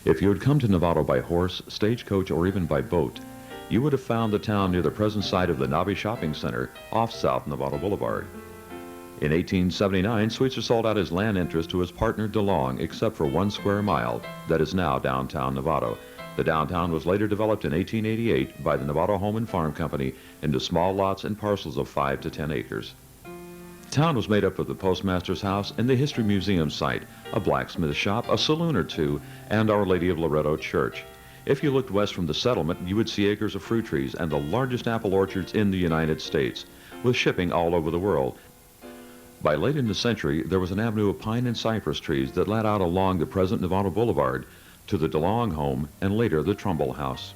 If you had come to Novato by horse, stagecoach, or even by boat, you would have found the town near the present site of the Nabi Shopping Center off South Novato Boulevard. In 1879, Sweetser sold out his land interest to his partner DeLong, except for 1 square mile that is now downtown Novato. The downtown was later developed in 1888 by the Novato Home and Farm Company into small lots and parcels of 5 to 10 acres. The town was made up of the postmaster's house and the History Museum site, a blacksmith shop, a saloon or two, and Our Lady of Loretto Church. If you looked west from the settlement, you would see acres of fruit trees and the largest apple orchards in the United States, with shipping all over the world. By late in the century, there was an avenue of pine and cypress trees that led out along the present Novato Boulevard to the DeLong home and later the Trumbull house.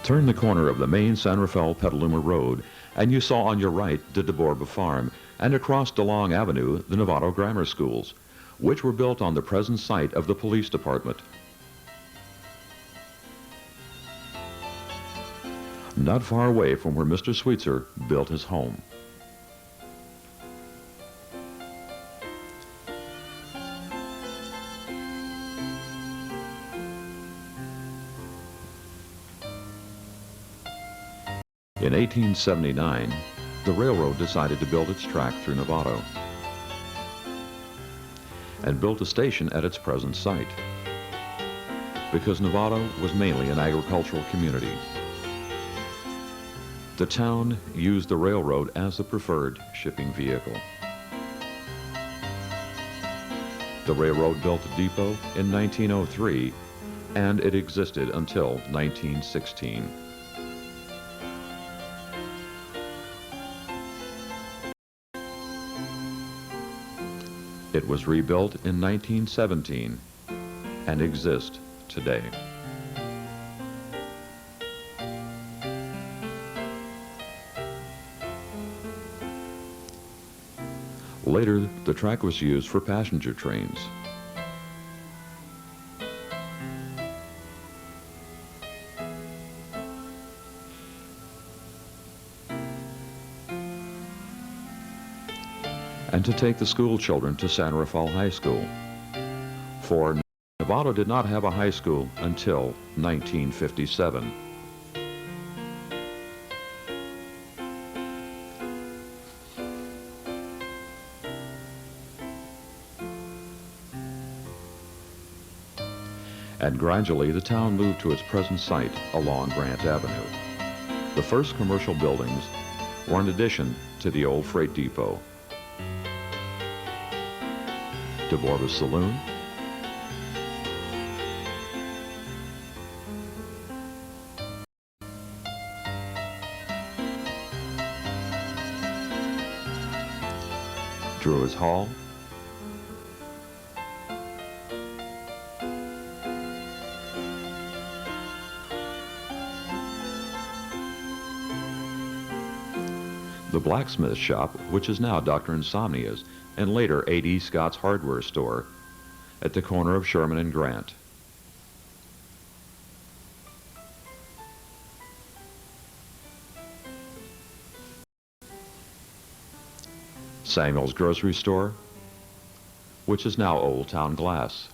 Turn the corner of the main San Rafael Petaluma Road, and you saw on your right the DeBorba Farm, and across DeLong Avenue the Novato Grammar Schools, which were built on the present site of the police department. Not far away from where Mr. Sweetser built his home. In 1879, the railroad decided to build its track through Novato and built a station at its present site because Novato was mainly an agricultural community. The town used the railroad as the preferred shipping vehicle. The railroad built a depot in 1903, and it existed until 1916. It was rebuilt in 1917 and exists today. Later, the track was used for passenger trains. And to take the school children to San Rafael High School. For Novato did not have a high school until 1957. And gradually the town moved to its present site along Grant Avenue. The first commercial buildings were an addition to the old freight depot. DeBorba's Saloon, Drew's Hall, the blacksmith shop, which is now Dr. Insomnia's, and later A.D. Scott's hardware store at the corner of Sherman and Grant. Samuel's grocery store, which is now Old Town Glass.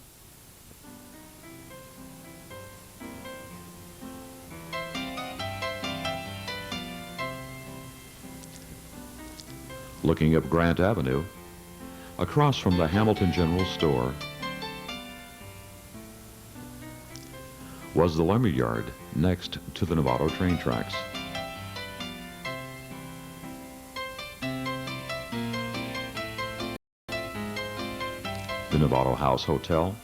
Looking up Grant Avenue, across from the Hamilton General Store was the lumber yard next to the Novato train tracks. The Novato House Hotel,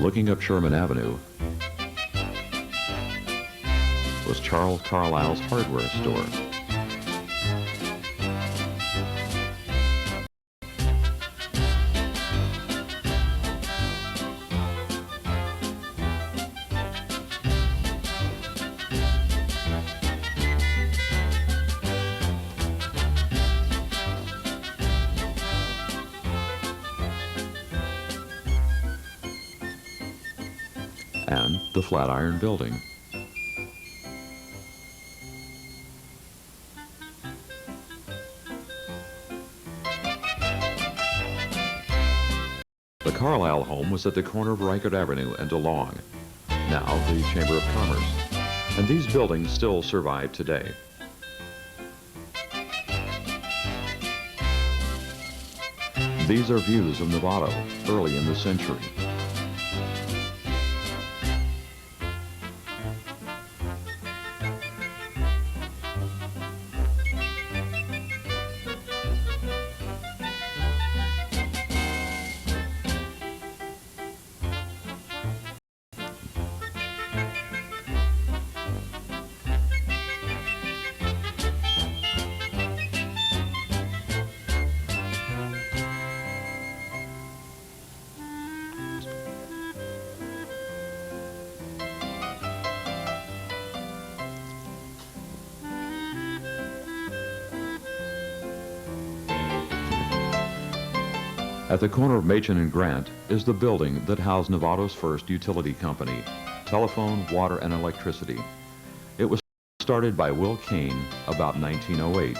looking up Sherman Avenue was Charles Carlisle's hardware store. and the Flatiron Building. The Carlisle home was at the corner of Reichert Avenue and DeLong, now the Chamber of Commerce, and these buildings still survive today. These are views of Novato early in the century. At the corner of Machen and Grant is the building that housed Novato's first utility company, telephone, water, and electricity. It was started by Will Kane about 1908,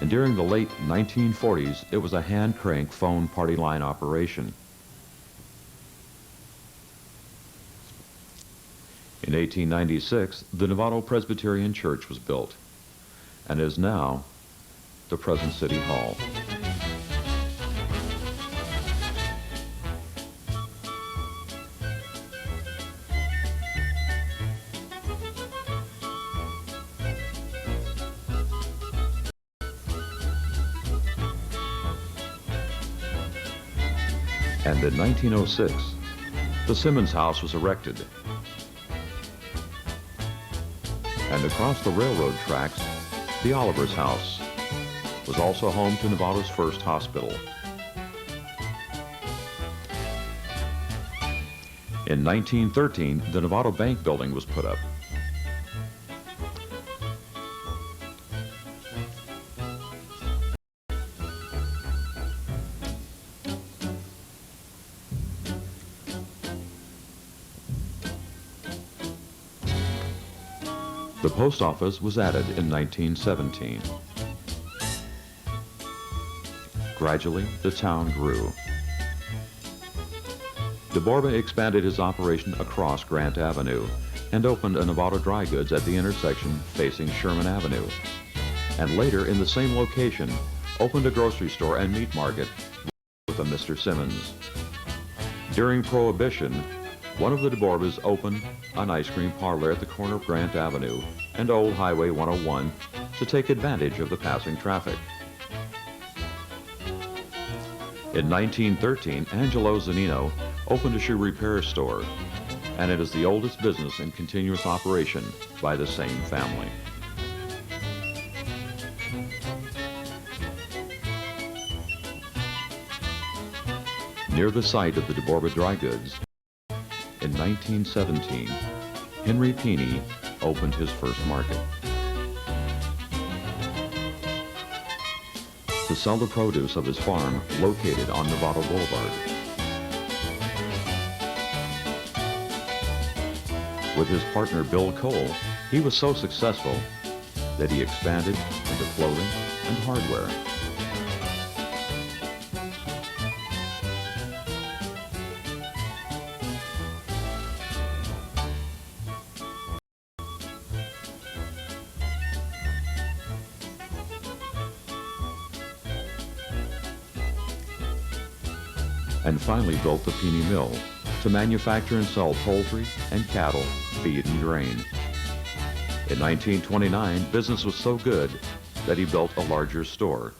and during the late 1940s, it was a hand-crank phone party line operation. In 1896, the Novato Presbyterian Church was built, and is now the present City Hall. And in 1906, the Simmons House was erected. And across the railroad tracks, the Oliver's House was also home to Novato's first hospital. In 1913, the Novato Bank building was put up. The post office was added in 1917. Gradually, the town grew. DeBorba expanded his operation across Grant Avenue and opened a Novato Dry Goods at the intersection facing Sherman Avenue. And later, in the same location, opened a grocery store and meat market with a Mr. Simmons. During Prohibition, one of the DeBorbas opened an ice cream parlor at the corner of Grant Avenue and Old Highway 101 to take advantage of the passing traffic. In 1913, Angelo Zanino opened a shoe repair store, and it is the oldest business in continuous operation by the same family. Near the site of the DeBorba Dry Goods, in 1917, Henry Peeney opened his first market. To sell the produce of his farm located on Novato Boulevard. With his partner Bill Cole, he was so successful that he expanded into clothing and hardware. And finally built the Peeney Mill to manufacture and sell poultry and cattle, feed and grain. In 1929, business was so good that he built a larger store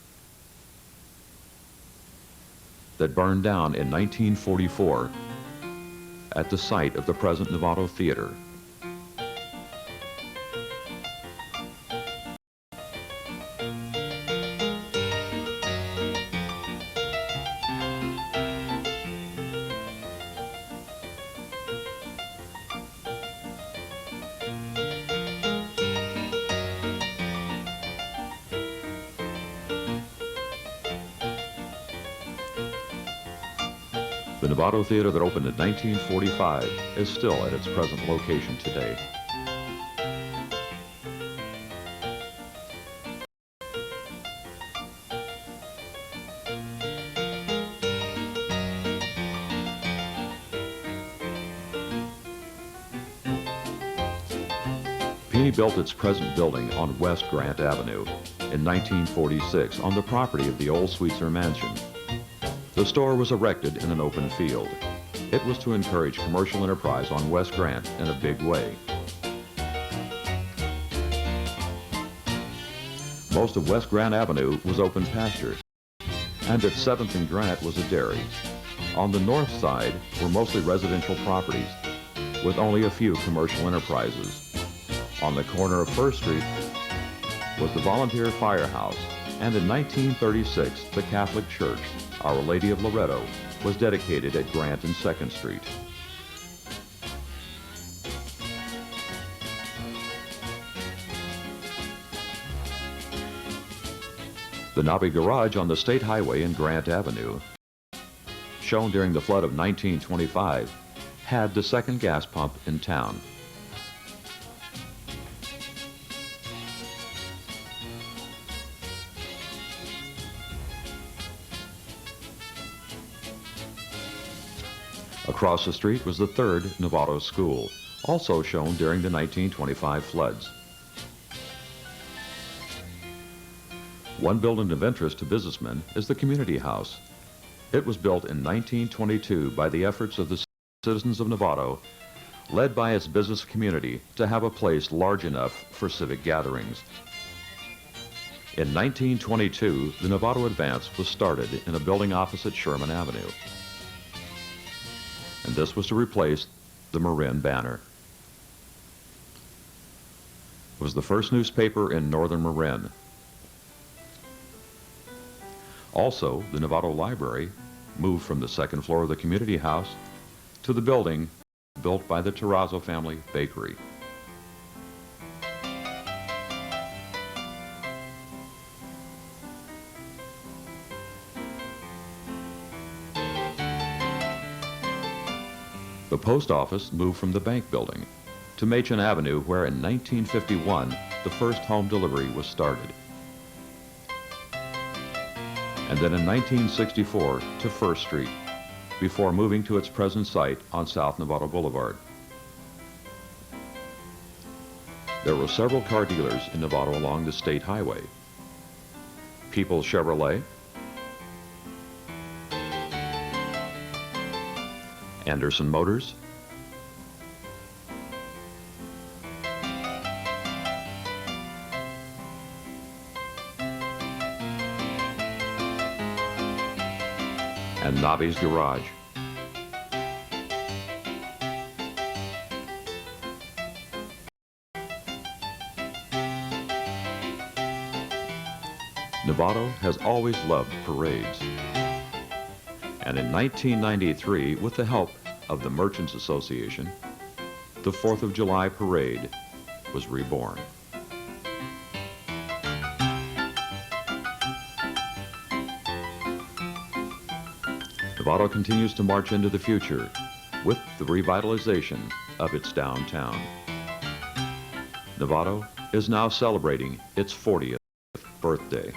that burned down in 1944 at the site of the present Novato Theater. The Novato Theater that opened in 1945 is still at its present location today. Pini built its present building on West Grant Avenue in 1946 on the property of the old Sweetser Mansion. The store was erected in an open field. It was to encourage commercial enterprise on West Grant in a big way. Most of West Grant Avenue was open pasture, and at 7th and Grant was a dairy. On the north side were mostly residential properties, with only a few commercial enterprises. On the corner of First Street was the Volunteer Firehouse, and in 1936, the Catholic Church, Our Lady of Loretto, was dedicated at Grant and 2nd Street. The Nobby Garage on the State Highway in Grant Avenue, shown during the flood of 1925, had the second gas pump in town. Across the street was the third Novato School, also shown during the 1925 floods. One building of interest to businessmen is the Community House. It was built in 1922 by the efforts of the citizens of Novato, led by its business community to have a place large enough for civic gatherings. In 1922, the Novato Advance was started in a building opposite Sherman Avenue, and this was to replace the Marin banner. It was the first newspaper in northern Marin. Also, the Novato Library moved from the second floor of the Community House to the building built by the Terrazzo family bakery. The post office moved from the bank building to Machen Avenue, where in 1951 the first home delivery was started. And then in 1964 to First Street, before moving to its present site on South Novato Boulevard. There were several car dealers in Novato along the State Highway. Peoples Chevrolet, Anderson Motors, and Nobby's Garage. Novato has always loved parades. And in 1993, with the help of the Merchants Association, the 4th of July Parade was reborn. Novato continues to march into the future with the revitalization of its downtown. Novato is now celebrating its 40th birthday.